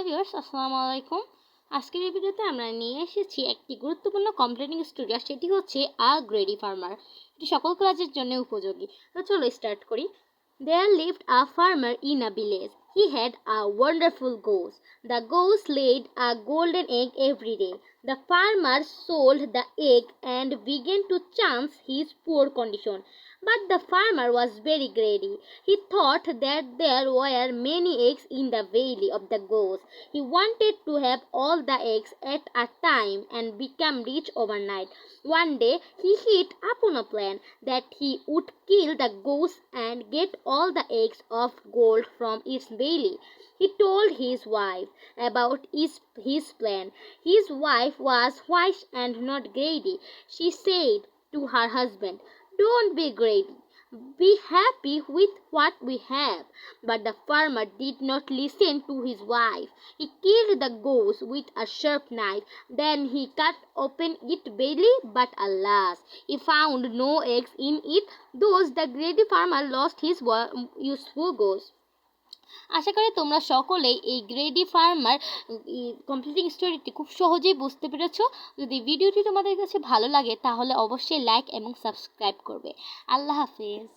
Hello viewers, আসসালামু আলাইকুম। আজকের এই ভিডিওতে আমরা নিয়ে এসেছি একটি গুরুত্বপূর্ণ কমপ্লেনিং স্টোরি, আর সেটি হচ্ছে আ গ্রেডি ফার্মার। এটি সকল কাজের জন্য উপযোগী। তো চলো স্টার্ট করি। There lived a farmer in a village. He had a wonderful goose. The goose laid a golden egg every day. The farmer sold the egg and began to chance his poor condition. But the farmer was very greedy. He thought that there were many eggs in the valley of the goose. He wanted to have all the eggs at a time and become rich overnight. One day he hit upon a plan that he would kill the goose and get all the eggs of gold from its belly. He told his wife about his plan. His wife was wise and not greedy. She said to her husband, "Don't be greedy. Be happy with what we have." But the farmer did not listen to his wife. He killed the goose with a sharp knife. Then he cut open its belly, but alas, he found no eggs in it. Thus the greedy farmer lost his useful goose. আশা করি তোমরা সকলেই এই greedy farmer completing স্টোরিটি খুব সহজেই বুঝতে পেরেছো। যদি ভিডিওটি তোমাদের কাছে ভালো লাগে তাহলে অবশ্যই লাইক এবং সাবস্ক্রাইব করবে। আল্লাহ হাফেজ।